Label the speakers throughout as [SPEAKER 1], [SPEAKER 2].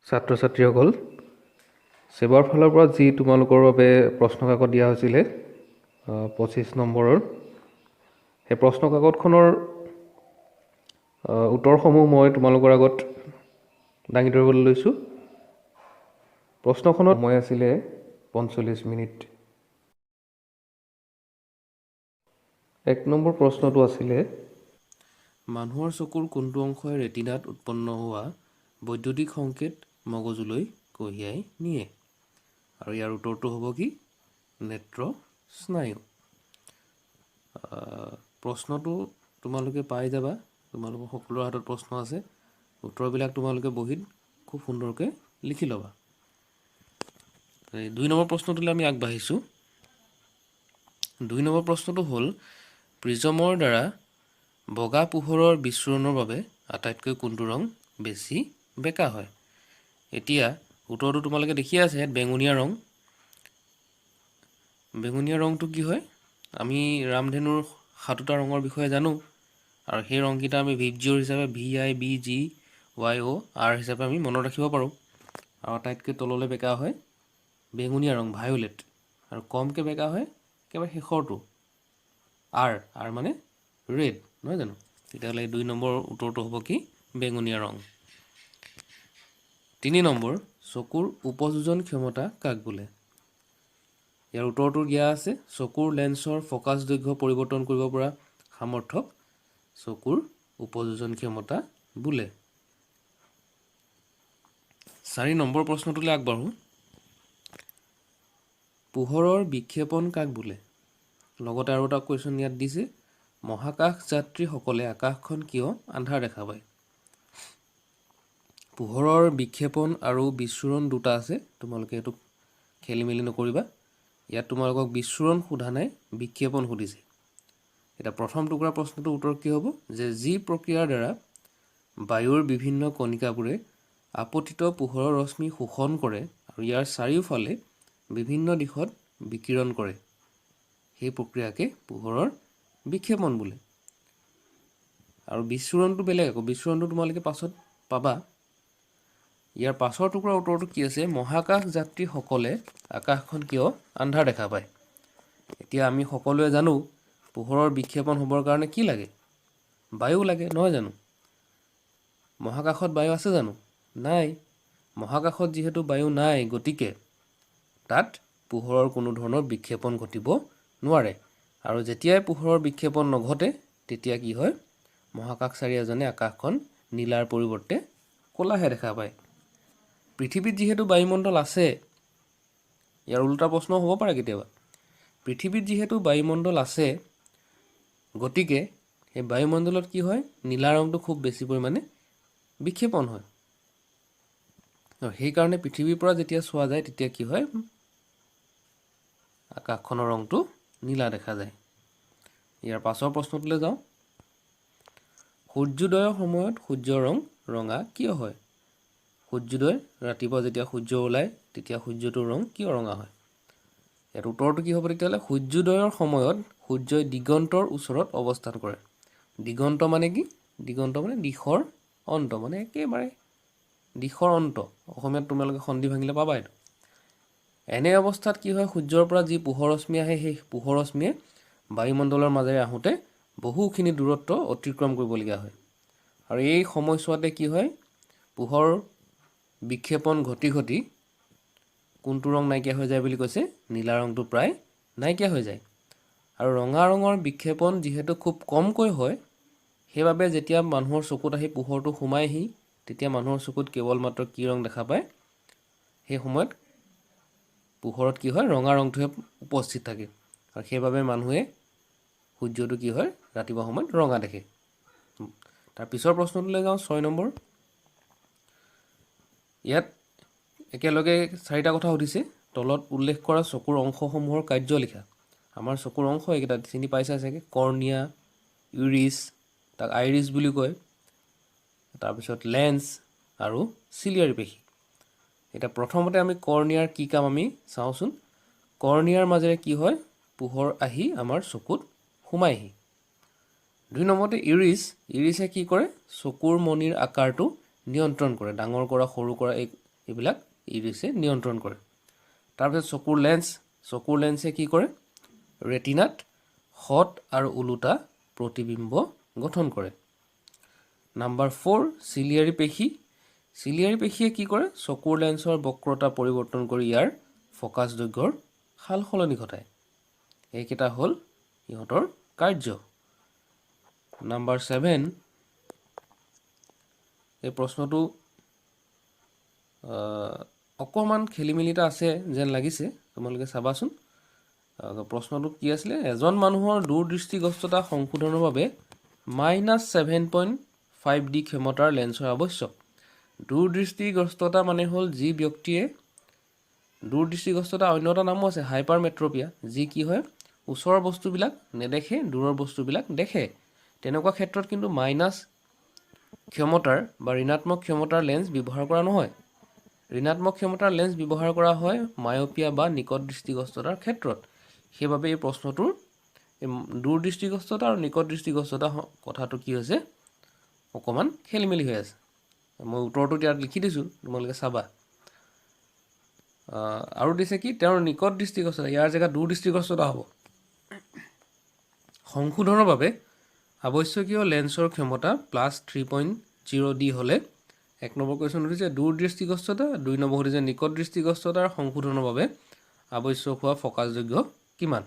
[SPEAKER 1] ছাত্ৰ ছাত্ৰীসকল, সেৱাৰ ফালৰ পৰা যি তোমালোকৰ বাবে প্ৰশ্ন কাকত দিয়া হৈছিলে 25 নম্বৰৰ, সেই প্ৰশ্ন কাকতখনৰ উত্তৰসমূহ মই তোমালোকৰ আগত দাঙি ধৰিবলৈ লৈছোঁ। প্ৰশ্নখনৰ সময় আছিলে 45 মিনিট। 1 নম্বৰ প্ৰশ্নটো আছিলে, মানুহৰ চকুৰ কোনটো অংশই ৰেটিনাত উৎপন্ন হোৱা বৈদ্যুতিক সংকেত মগজুলৈ কঢ়িয়াই নিয়ে? আৰু ইয়াৰ উত্তৰটো হ'ব কি? নেত্ৰ স্নায়ু। প্ৰশ্নটো তোমালোকে পাই যাবা, তোমালোকৰ সকলোৰে হাতত প্ৰশ্ন আছে। উত্তৰবিলাক তোমালোকে বহীত খুব সুন্দৰকৈ লিখি ল'বা। 2 নম্বৰ প্ৰশ্নটোলৈ আমি আগবাঢ়িছোঁ। 2 নম্বৰ প্ৰশ্নটো হ'ল, প্ৰিজমৰ দ্বাৰা বগা পোহৰৰ বিচ্ছুৰণৰ বাবে আটাইতকৈ কোনটো ৰং বেছি বেঁকা হয়? এতিয়া উত্তৰটো তোমালোকে দেখিয়ে আছে, ইয়াত বেঙুনীয়া ৰং। বেঙুনীয়া ৰংটো কি হয়? আমি ৰামধেনুৰ 7টা ৰঙৰ বিষয়ে জানো, আৰু সেই ৰংকেইটা আমি ভিবজিঅ'ৰ হিচাপে VIBGYOR হিচাপে আমি মনত ৰাখিব পাৰোঁ। আৰু আটাইতকৈ তললৈ বেঁকা হয় বেঙুনীয়া ৰং, ভায়োলেট। আৰু কমকৈ বেঁকা হয় একেবাৰে শেষৰটো আৰ মানে ৰেড, নহয় জানো? তেতিয়াহ'লে 2 নম্বৰ উত্তৰটো হ'ব কি? বেঙুনীয়া ৰং। 3 নম্বৰ, চকুৰ উপযোজন ক্ষমতা কাক বোলে? ইয়াৰ উত্তৰটো দিয়া আছে, চকুৰ লেন্সৰ ফ'কাছ দৈৰ্ঘ্য পৰিৱৰ্তন কৰিব পৰা সামৰ্থ্যক চকুৰ উপযোজন ক্ষমতা বোলে। 4 নম্বৰ প্ৰশ্নটোলৈ আগবাঢ়োঁ। পোহৰৰ বিক্ষেপণ কাক বোলে? লগতে আৰু এটা কুৱেশ্যন ইয়াত দিছে, মহাকাশ যাত্ৰীসকলে আকাশখন কিয় আন্ধাৰ দেখা পায়? পোহৰৰ বিক্ষেপণ আৰু বিচ্ছুৰণ দুটা আছে, তোমালোকে এইটো খেলি মেলি নকৰিবা। ইয়াত তোমালোকক বিচ্ছুৰণ সোধা নাই, বিক্ষেপণ সুধিছে। এতিয়া প্ৰথম টুকুৰা প্ৰশ্নটোৰ উত্তৰ কি হ'ব? যে যি প্ৰক্ৰিয়াৰ দ্বাৰা বায়ুৰ বিভিন্ন কণিকাবোৰে আপতিত পোহৰৰ ৰশ্মি শোষণ কৰে আৰু ইয়াৰ চাৰিওফালে বিভিন্ন দিশত বিকিৰণ কৰে, সেই প্ৰক্ৰিয়াকে পোহৰৰ বিক্ষেপণ বোলে। আৰু বিচ্ছুৰণটো বেলেগ আকৌ, বিচ্ছুৰণটো তোমালোকে পাছত পাবা। ইয়াৰ পাছৰ টুকুৰা উত্তৰটো কি আছে? মহাকাশ যাত্ৰীসকলে আকাশখন কিয় আন্ধাৰ দেখা পায়? এতিয়া আমি সকলোৱে জানো, পোহৰৰ বিক্ষেপণ হ'বৰ কাৰণে কি লাগে? বায়ু লাগে, নহয় জানো? মহাকাশত বায়ু আছে জানো? নাই। মহাকাশত যিহেতু বায়ু নাই, গতিকে তাত পোহৰৰ কোনো ধৰণৰ বিক্ষেপণ ঘটিব নোৱাৰে। আৰু যেতিয়াই পোহৰৰ বিক্ষেপণ নঘটে, তেতিয়া কি হয়? মহাকাশচাৰী এজনে আকাশখন নীলাৰ পৰিৱৰ্তে ক'লাহে দেখা পায়। পৃথিৱীত যিহেতু বায়ুমণ্ডল আছে, ইয়াৰ ওলোটা প্ৰশ্ন হ'ব পাৰে কেতিয়াবা। পৃথিৱীত যিহেতু বায়ুমণ্ডল আছে, গতিকে সেই বায়ুমণ্ডলত কি হয়? নীলা ৰংটো খুব বেছি পৰিমাণে বিক্ষেপণ হয়। আৰু সেইকাৰণে পৃথিৱীৰ পৰা যেতিয়া চোৱা যায়, তেতিয়া কি হয়? আকাশখনৰ ৰংটো নীলা দেখা যায়। ইয়াৰ পাছৰ প্ৰশ্নটোলৈ যাওঁ। সূৰ্যোদয়ৰ সময়ত সূৰ্যৰ ৰং ৰঙা কিয় হয়? সূৰ্যোদয়, ৰাতিপুৱা যেতিয়া সূৰ্য ওলায়, তেতিয়া সূৰ্যটোৰ ৰং কিয় ৰঙা হয়? ইয়াৰ উত্তৰটো কি হ'ব তেতিয়াহ'লে? সূৰ্যোদয়ৰ সময়ত সূৰ্যই দিগন্তৰ ওচৰত অৱস্থান কৰে। দিগন্ত মানে কি? দিগন্ত মানে দিশৰ অন্ত, মানে একেবাৰে দিশৰ অন্ত। অসমীয়াত তোমালোকে সন্ধি ভাঙিলে পাবা এইটো। এনে অৱস্থাত কি হয়? সূৰ্যৰ পৰা যি পোহৰ ৰশ্মি আহে, সেই পোহৰ ৰশ্মিয়ে বায়ুমণ্ডলৰ মাজেৰে আহোঁতে বহুখিনি দূৰত্ব অতিক্ৰম কৰিবলগীয়া হয়। আৰু এই সময়ছোৱাতে কি হয়? পোহৰ বিক্ষেপণ ঘটি ঘটি কোনটো ৰং নাইকিয়া হৈ যায় বুলি কৈছে? নীলা ৰংটো প্ৰায় নাইকিয়া হৈ যায়। আৰু ৰঙা ৰঙৰ বিক্ষেপণ যিহেতু খুব কমকৈ হয়, সেইবাবে যেতিয়া মানুহৰ চকুত আহি পোহৰটো সোমায়হি, তেতিয়া মানুহৰ চকুত কেৱল মাত্ৰ কি ৰং দেখা পায়? সেই সময়ত পোহৰত কি হয়? ৰঙা ৰংটোহে উপস্থিত থাকে। আৰু সেইবাবে মানুহে সূৰ্যটো কি হয়? ৰাতিপুৱা সময়ত ৰঙা দেখে। তাৰ পিছৰ প্ৰশ্নটোলৈ যাওঁ, 6 নম্বৰ। ইয়াত একেলগে 4টা কথা সুধিছে। তলত উল্লেখ কৰা চকুৰ অংশসমূহৰ কাৰ্য লিখা। আমাৰ চকুৰ অংশ এইকেইটা চিনি পাইছা চাগে, কৰ্ণিয়া, ইউৰিছ, তাক আইৰিছ বুলি কয়, তাৰপিছত লেন্স আৰু চিলিয়াৰী পেশী। এতিয়া প্ৰথমতে আমি কৰ্ণিয়াৰ কি কাম আমি চাওঁচোন। কৰ্ণিয়াৰ মাজেৰে কি হয়? পোহৰ আহি আমাৰ চকুত সোমায়হি। 2 নম্বৰতে ইৰিছে কি কৰে? চকুৰ মণিৰ আকাৰটো নিয়ন্ত্ৰণ কৰে, ডাঙৰ কৰা, সৰু কৰা, এইবিলাক ইৰিছে নিয়ন্ত্ৰণ কৰে। তাৰপিছত চকুৰ লেন্সে কি কৰে? ৰেটিনাত হট আৰু ওলোটা প্ৰতিবিম্ব গঠন কৰে। নাম্বাৰ 4 চিলিয়াৰী পেশীয়ে কি কৰে? চকুৰ লেন্সৰ বক্ৰতা পৰিৱৰ্তন কৰি ইয়াৰ ফকাছ দৈৰ্ঘ্যৰ সাল সলনি ঘটায়। এইকেইটা হ'ল ইহঁতৰ কাৰ্য। নাম্বাৰ 7 এই প্ৰশ্নটো অকণমান খেলি মেলিটা আছে যেন লাগিছে, তোমালোকে চাবাচোন। প্ৰশ্নটো কি আছিলে? এজন মানুহৰ দূৰদৃষ্টিগ্ৰস্ততা সংশোধনৰ বাবে -7.5D ক্ষমতাৰ লেন্সৰ আৱশ্যক। দূৰদৃষ্টিগ্ৰস্ততা মানে হ'ল যি ব্যক্তিয়ে দূৰদৃষ্টিগ্ৰস্ততা অন্য এটা নামো আছে হাইপাৰমেট্ৰপিয়া, যি কি হয় ওচৰৰ বস্তুবিলাক নেদেখে, দূৰৰ বস্তুবিলাক দেখে। তেনেকুৱা ক্ষেত্ৰত কিন্তু মাইনাছ ক্ষমতাৰ বা ঋণাত্মক ক্ষমতাৰ লেন্স ব্যৱহাৰ কৰা নহয়। ঋণাত্মক ক্ষমতাৰ লেন্স ব্যৱহাৰ কৰা হয় মায়'পিয়া বা নিকট দৃষ্টিগ্ৰস্ততাৰ ক্ষেত্ৰত। সেইবাবে এই প্ৰশ্নটোৰ দূৰদৃষ্টিগ্ৰস্ততা আৰু নিকট দৃষ্টিগ্ৰস্ততা কথাটো কি হৈছে অকণমান খেলি মেলি হৈ আছে। মই উত্তৰটো ইয়াত লিখি দিছোঁ, তোমালোকে চাবা। আৰু দিছে কি তেওঁৰ নিকট দৃষ্টিগ্ৰস্ততা, ইয়াৰ জেগাত দূৰদৃষ্টিগ্ৰস্ততা হ'ব। সংশোধনৰ বাবে আৱশ্যকীয় লেন্সৰ ক্ষমতা +3.0D হ'লে 1 নম্বৰ কুৱেশ্যন সুধিছে দূৰদৃষ্টিগ্ৰস্ততা, 2 নম্বৰ সুধিছে নিকট দৃষ্টিগ্ৰস্ততাৰ সংশোধনৰ বাবে আৱশ্যক হোৱা ফকাছ দৈৰ্ঘ্য কিমান?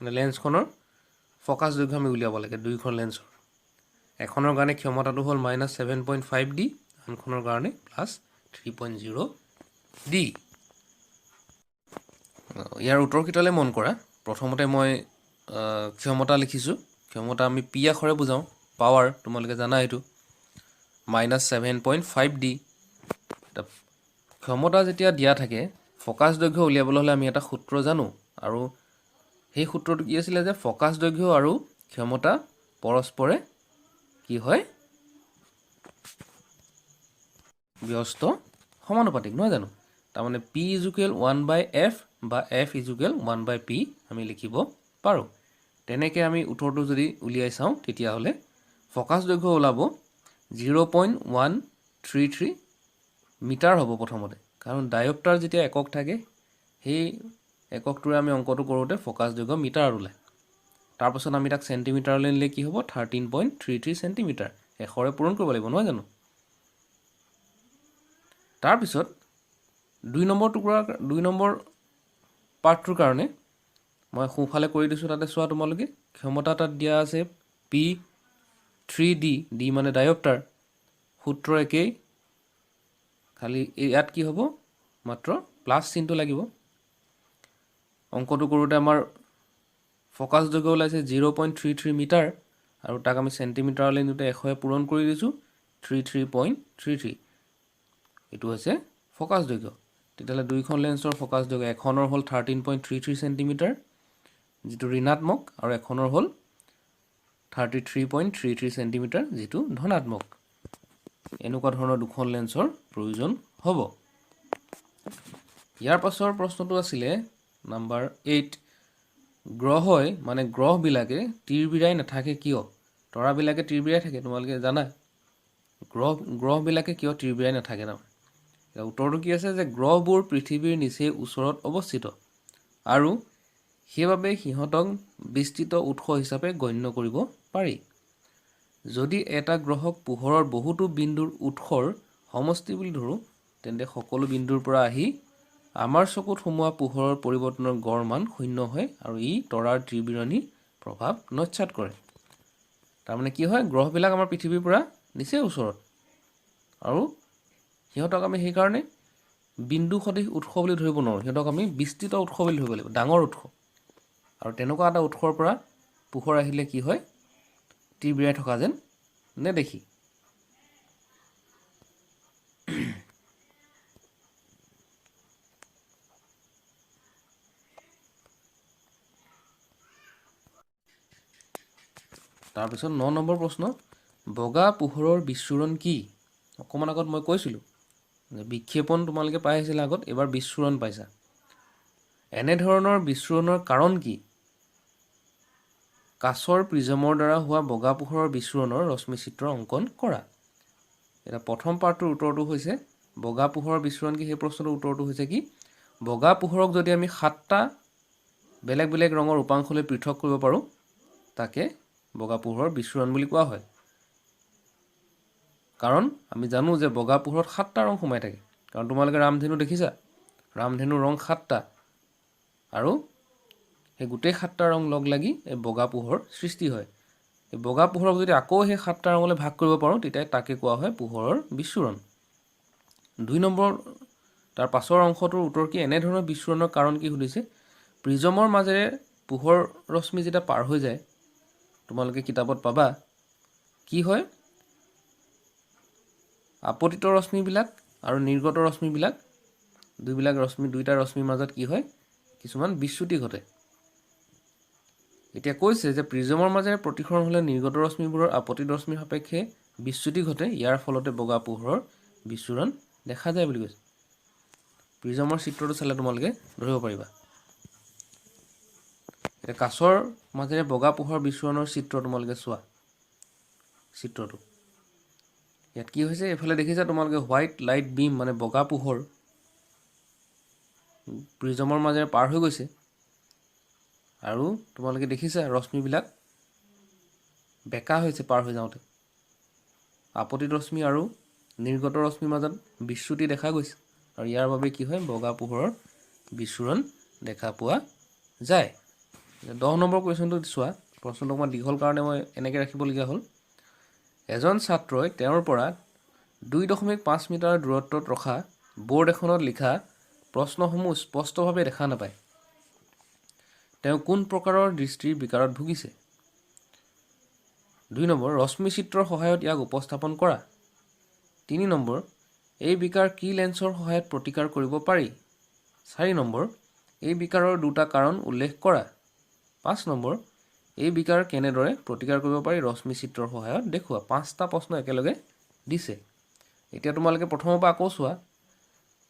[SPEAKER 1] মানে লেন্সখনৰ ফকাছ দৈৰ্ঘ্য আমি উলিয়াব লাগে দুইখন লেন্সৰ। এখনৰ কাৰণে ক্ষমতাটো হ'ল -7.5D, আনখনৰ কাৰণে +3.0D। ইয়াৰ উত্তৰকেইটালৈ মন কৰা। প্ৰথমতে মই ক্ষমতা লিখিছোঁ। ক্ষমতা আমি পি আখৰে বুজাওঁ, পাৱাৰ তোমালোকে জানা এইটো -7.5D। ক্ষমতা যেতিয়া দিয়া থাকে ফকাছ দৈৰ্ঘ্য উলিয়াবলৈ হ'লে আমি এটা সূত্ৰ জানো, আৰু সেই সূত্ৰটো কি আছিলে যে ফকাছ দৈৰ্ঘ্য আৰু ক্ষমতা পৰস্পৰে কি হয় ব্যস্ত সমানুপাতিক, নহয় জানো? তাৰমানে P = 1/F বা F = 1/P আমি লিখিব পাৰোঁ। তেনেকৈ আমি উত্তৰটো যদি উলিয়াই চাওঁ তেতিয়াহ'লে ফকাছ দৈৰ্ঘ্য ওলাব 0.133 মিটাৰ হ'ব প্ৰথমতে, কাৰণ ডায়প্টাৰ যেতিয়া একক থাকে সেই এককটোৰে আমি অংকটো কৰোঁতে ফকাছ দৈৰ্ঘ্য মিটাৰত ওলায়। তাৰপাছত আমি তাক চেণ্টিমিটাৰলৈ নিলে কি হ'ব 13.33 চেণ্টিমিটাৰ, 100ৰে পূৰণ কৰিব লাগিব, নহয় জানো? তাৰপিছত 2 নম্বৰ পাৰ্টটোৰ কাৰণে মই সোঁফালে কৰি দিছোঁ, তাতে চোৱা তোমালোকে ক্ষমতা তাত দিয়া আছে P3D, D মানে ডায়প্টাৰ, সূত্ৰ একেই, খালি ইয়াত কি হ'ব মাত্ৰ প্লাছ চিনটো লাগিব। অংকটো কৰোঁতে আমাৰ ফকাছ দৈৰ্ঘ্য ওলাইছে 0.33 মিটাৰ, আৰু তাক আমি চেণ্টিমিটাৰলৈ নিওঁতে 100ৰে পূৰণ কৰি দিছোঁ 33.33। এইটো হৈছে ফকাছ দৈৰ্ঘ্য। তেতিয়াহ'লে দুইখন লেন্সৰ ফকাছ দৈৰ্ঘ্য, এখনৰ হ'ল 13.33 চেণ্টিমিটাৰ যিটো ঋণাত্মক, আৰু এখনৰ হ'ল 33.33 চেণ্টিমিটাৰ যিটো ধনাত্মক। এনেকুৱা ধৰণৰ দুখন লেন্সৰ প্ৰয়োজন হ'ব। ইয়াৰ পাছৰ প্ৰশ্নটো আছিলে নাম্বাৰ 8 গ্ৰহবিলাকে তিৰবিৰাই নাথাকে কিয়? তৰাবিলাকে তিৰবিৰাই থাকে, তোমালোকে জানা। গ্ৰহবিলাকে কিয় তিৰবিৰাই নাথাকে তাৰমানে? উত্তৰটো কি আছে যে গ্ৰহবোৰ পৃথিৱীৰ নিচেই ওচৰত অৱস্থিত, আৰু সেইবাবে সিহঁতক বিস্তৃত উৎস হিচাপে গণ্য কৰিব পাৰি। যদি এটা গ্ৰহক পোহৰৰ বহুতো বিন্দুৰ উৎসৰ সমষ্টি বুলি ধৰোঁ, তেন্তে সকলো বিন্দুৰ পৰা আহি আমাৰ চকুত সোমোৱা পোহৰৰ পৰিৱৰ্তনৰ গড় মান 0 হয়, আৰু ই তৰাৰ তিৰবিৰণি প্ৰভাৱ নস্যাৎ কৰে। তাৰমানে কি হয়, গ্ৰহবিলাক আমাৰ পৃথিৱীৰ পৰা নিচেই ওচৰত, আৰু সিহঁতক আমি সেইকাৰণে বিন্দু সদৃশ উৎস বুলি ধৰিব নোৱাৰোঁ, সিহঁতক আমি বিস্তৃত উৎস বুলি ধৰিব লাগিব, ডাঙৰ উৎস। আৰু তেনেকুৱা এটা উৎসৰ পৰা পোহৰ আহিলে কি হয়, তিৰবিৰাই থকা যেন নেদেখি। তাৰপিছত 9 নম্বৰ প্ৰশ্ন, বগা পোহৰৰ বিচ্ছুৰণ কি? অকণমান আগত মই কৈছিলোঁ যে বিক্ষেপণ তোমালোকে পাই আহিছিলা আগত, এবাৰ বিচ্ছুৰণ পাইছা। এনেধৰণৰ বিচ্ছুৰণৰ কাৰণ কি? কাঁচৰ প্ৰিজমৰ দ্বাৰা হোৱা বগা পোহৰৰ বিচ্ছুৰণৰ ৰশ্মিচিত্ৰ অংকন কৰা। এতিয়া প্ৰথম পাৰ্টটোৰ উত্তৰটো হৈছে বগা পোহৰৰ বিচ্ছুৰণ কি? সেই প্ৰশ্নটোৰ উত্তৰটো হৈছে কি? বগা পোহৰক যদি আমি 7টা বেলেগ বেলেগ ৰঙৰ উপাংশলৈ পৃথক কৰিব পাৰোঁ তাকে বগা পোহৰৰ বিচ্ছুৰণ বুলি কোৱা হয়। কাৰণ আমি জানো যে বগা পোহৰত 7টা ৰং সোমাই থাকে। কাৰণ তোমালোকে ৰামধেনু দেখিছা, ৰামধেনুৰ ৰং 7টা আৰু সেই গোটেই 7টা ৰং লগ লাগি এই বগা পোহৰ সৃষ্টি হয়। এই বগা পোহৰক যদি আকৌ সেই 7টা ৰঙলৈ ভাগ কৰিব পাৰোঁ তেতিয়া তাকে কোৱা হয় পোহৰৰ বিচ্ছুৰণ। 2 নম্বৰ তাৰ পাছৰ অংশটোৰ উত্তৰ কি? এনেধৰণৰ বিচ্ছুৰণৰ কাৰণ কি সুধিছে। প্ৰিজমৰ মাজেৰে পোহৰ ৰশ্মি যেতিয়া পাৰ হৈ যায় তোমালোকে কিতাপত পাবা কি হয়, আপতিত ৰশ্মিবিলাক আৰু নিৰ্গত ৰশ্মিবিলাক দুইটা ৰশ্মিৰ মাজত কি হয়, কিছুমান বিচ্যুতি ঘটে। এতিয়া কৈছে যে প্ৰিজমৰ মাজেৰে প্ৰতিসৰণ হ'লে নিৰ্গত ৰশ্মিবোৰৰ আপতিত ৰশ্মিৰ সাপেক্ষে বিচ্যুতি ঘটে, ইয়াৰ ফলতে বগা পোহৰৰ বিচ্ছুৰণ দেখা যায় বুলি কৈছে। প্ৰিজমৰ চিত্ৰটো চালে তোমালোকে ধৰিব পাৰিবা। এতিয়া কাছৰ মাজেৰে বগা পোহৰ বিচ্ছুৰণৰ চিত্ৰ তোমালোকে চোৱা চিত্ৰটো। ইয়াত কি হৈছে, এইফালে দেখিছা তোমালোকে হোৱাইট লাইট বিম মানে বগা পোহৰ প্ৰিজমৰ মাজেৰে পাৰ হৈ গৈছে আৰু তোমালোকে দেখিছা ৰশ্মিবিলাক বেকা হৈছে পাৰ হৈ যাওঁতে। আপতিত ৰশ্মি আৰু নিৰ্গত ৰশ্মিৰ মাজত বিচ্যুতি দেখা গৈছে আৰু ইয়াৰ বাবে কি হয়, বগা পোহৰৰ বিচ্ছুৰণ দেখা পোৱা যায়। 10 নম্বৰ কুৱেশ্যনটো চোৱা। প্ৰশ্নটো অকণমান দীঘল কাৰণে মই এনেকৈ ৰাখিবলগীয়া হ'ল। এজন ছাত্ৰই তেওঁৰ পৰা 2.5 মিটাৰ দূৰত্বত ৰখা বৰ্ড এখনত লিখা প্ৰশ্নসমূহ স্পষ্টভাৱে দেখা নাপায়। তেওঁ কোন প্ৰকাৰৰ দৃষ্টিৰ বিকাৰত ভুগিছে? 2 নম্বৰ, ৰশ্মি চিত্ৰৰ সহায়ত ইয়াক উপস্থাপন কৰা। 3 নম্বৰ, এই বিকাৰ কি লেন্সৰ সহায়ত প্ৰতিকাৰ কৰিব পাৰি? 4 নম্বৰ, এই বিকাৰৰ 2টা কাৰণ উল্লেখ কৰা। 5 নম্বৰ, এই বিকাৰ কেনেদৰে প্ৰতিকাৰ কৰিব পাৰি ৰশ্মি চিত্ৰৰ সহায়ত দেখুওৱা। 5টা প্ৰশ্ন একেলগে দিছে। এতিয়া তোমালোকে প্ৰথমৰ পৰা আকৌ চোৱা।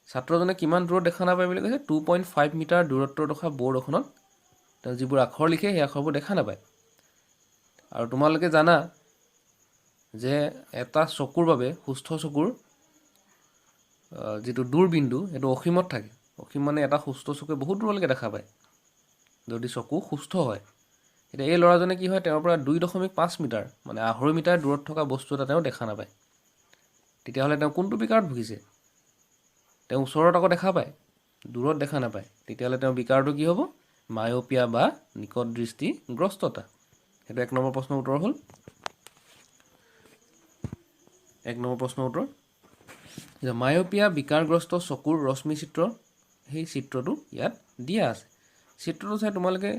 [SPEAKER 1] ছাত্ৰজনে কিমান দূৰত দেখা নাপায় বুলি কৈছে? 2.5 মিটাৰ দূৰত্বত ৰখা বৰ্ড এখনত তেওঁ যিবোৰ আখৰ লিখে সেই আখৰবোৰ দেখা নাপায়। আৰু তোমালোকে জানা যে এটা চকুৰ বাবে, সুস্থ চকুৰ যিটো দূৰবিন্দু সেইটো অসীমত থাকে। অসীম মানে এটা সুস্থ চকুৱে বহুত দূৰলৈকে দেখা পায় যদি চকু সুস্থ হয়। এতিয়া এই ল'ৰাজনে কি হয়, তেওঁৰ পৰা 2.5 মিটাৰ মানে 2.5 মিটাৰ দূৰত থকা বস্তু এটা তেওঁ দেখা নাপায়। তেতিয়াহ'লে তেওঁ কোনটো বিকাৰত ভুগিছে? তেওঁ ওচৰত আকৌ দেখা পায়, দূৰত দেখা নাপায়। তেতিয়াহ'লে তেওঁৰ বিকাৰটো কি হ'ব? মায়'পিয়া বা নিকট দৃষ্টিগ্ৰস্ততা। সেইটো 1 নম্বৰ প্ৰশ্নৰ উত্তৰ হ'ল। 1 নম্বৰ প্ৰশ্নৰ উত্তৰ যে মায়'পিয়া বিকাৰগ্ৰস্ত চকুৰ ৰশ্মি চিত্ৰ, সেই চিত্ৰটো ইয়াত দিয়া আছে। চিত্ৰটো চাই তোমালোকে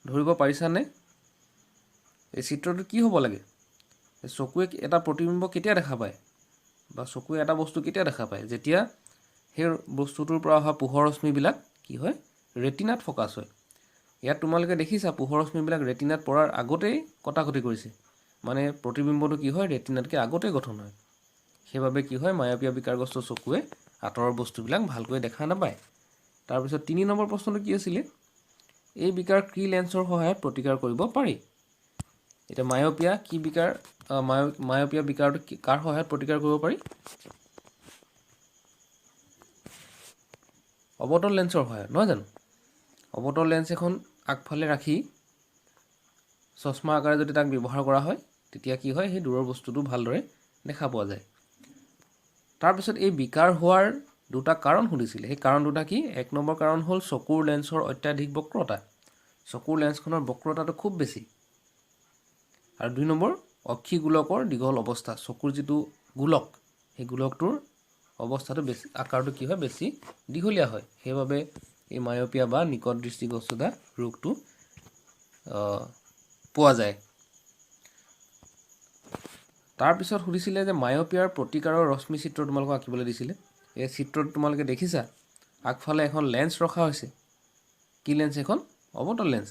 [SPEAKER 1] ধৰিব পাৰিছানে? এই চিত্ৰটো কি হ'ব লাগে? চকুৱে এটা প্ৰতিবিম্ব কেতিয়া দেখা পায় বা চকুৱে এটা বস্তু কেতিয়া দেখা পায়? যেতিয়া সেই বস্তুটোৰ পৰা অহা পোহৰ ৰশ্মিবিলাক কি হয়, ৰেটিনাত ফ'কাছ হয়। ইয়াত তোমালোকে দেখিছা পোহৰ ৰশ্মিবিলাক ৰেটিনাত পৰাৰ আগতেই কটাকটি কৰিছে, মানে প্ৰতিবিম্বটো কি হয়, ৰেটিনাতকৈ আগতেই গঠন হয়। সেইবাবে কি হয়, মায়'পিয়া বিকাৰগ্ৰস্ত চকুৱে আঁতৰৰ বস্তুবিলাক ভালকৈ দেখা নাপায়। তাৰপিছত 3 নম্বৰ প্ৰশ্নটো কি আছিলে? এই বিকাৰ কি লেন্সৰ সহায়ত প্ৰতিকাৰ কৰিব পাৰি? এতিয়া মায়'পিয়া কি বিকাৰ, মায়'পিয়া বিকাৰটো কাৰ সহায়ত প্ৰতিকাৰ কৰিব পাৰি? অৱতল লেন্সৰ সহায়ত, নহয় জানো? অৱতল লেন্স এখন আগফালে ৰাখি চশমা আকাৰে যদি তাক ব্যৱহাৰ কৰা হয় তেতিয়া কি হয়, সেই দূৰৰ বস্তুটো ভালদৰে দেখা পোৱা যায়। তাৰপিছত এই বিকাৰ হোৱাৰ 2টা কাৰণ সুধিছিলে। সেই কাৰণ 2টা কি? 1 নম্বৰ কাৰণ হ'ল চকুৰ লেন্সৰ অত্যাধিক বক্ৰতা। চকুৰ লেন্সখনৰ বক্ৰতাটো খুব বেছি। আৰু 2 নম্বৰ, অক্ষিগোলকৰ দীঘল অৱস্থা। চকুৰ যিটো গোলক সেই গোলকটোৰ অৱস্থাটো বেছি, আকাৰটো কি হয়, বেছি দীঘলীয়া হয়। সেইবাবে এই মায়'পিয়া বা নিকট দৃষ্টিগ্ৰস্ততা ৰোগটো পোৱা যায়। তাৰপিছত সুধিছিলে যে মায়'পিয়াৰ প্ৰতিকাৰৰ ৰশ্মি চিত্ৰ তোমালোকক আঁকিবলৈ দিছিলে। এই চিত্ৰটো তোমালোকে দেখিছা আগফালে এখন লেন্স ৰখা হৈছে। কি লেন্স এখন? অৱতল লেন্স।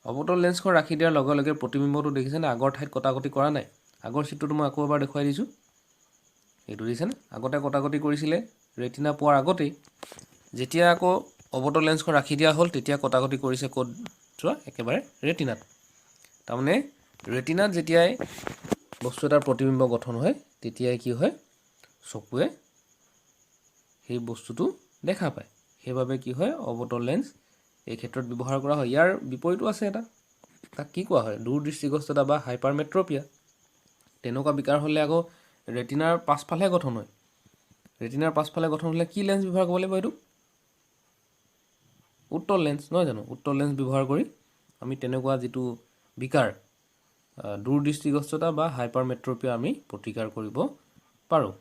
[SPEAKER 1] অৱতল লেন্সখন ৰাখি দিয়াৰ লগে লগে প্ৰতিবিম্বটো দেখিছেনে আগৰ ঠাইত কটাকটি কৰা নাই? আগৰ চিত্ৰটো মই আকৌ এবাৰ দেখুৱাই দিছোঁ। এইটো দিছেনে? আগতে কটাকটি কৰিছিলে ৰেটিনা পোৱাৰ আগতেই। যেতিয়া আকৌ অৱতল লেন্সখন ৰাখি দিয়া হ'ল তেতিয়া কটাকটি কৰিছে ক'ত? চোৱা একেবাৰে ৰেটিনাত। তাৰমানে ৰেটিনাত যেতিয়াই বস্তু এটাৰ প্ৰতিবিম্ব গঠন হয় তেতিয়াই কি হয়, চকুৱে সেই বস্তুটো দেখা পায়। সেইবাবে কি হয়, অৱতল লেন্স এই ক্ষেত্ৰত ব্যৱহাৰ কৰা হয়। ইয়াৰ বিপৰীতো আছে এটা, তাক কি কোৱা হয়, দূৰদৃষ্টিগ্ৰস্ততা বা হাইপাৰমেট্ৰপিয়া। তেনেকুৱা বিকাৰ হ'লে আকৌ ৰেটিনাৰ পাছফালে গঠন হয়। ৰেটিনাৰ পাছফালে গঠন হ'লে কি লেন্স ব্যৱহাৰ কৰিব লাগিব, এইটো উত্তল লেন্স, নহয় জানো? উত্তল লেন্স ব্যৱহাৰ কৰি আমি তেনেকুৱা যিটো বিকাৰ, দূৰদৃষ্টিগ্ৰস্ততা বা হাইপাৰমেট্ৰপিয়া আমি প্ৰতিকাৰ কৰিব পাৰোঁ।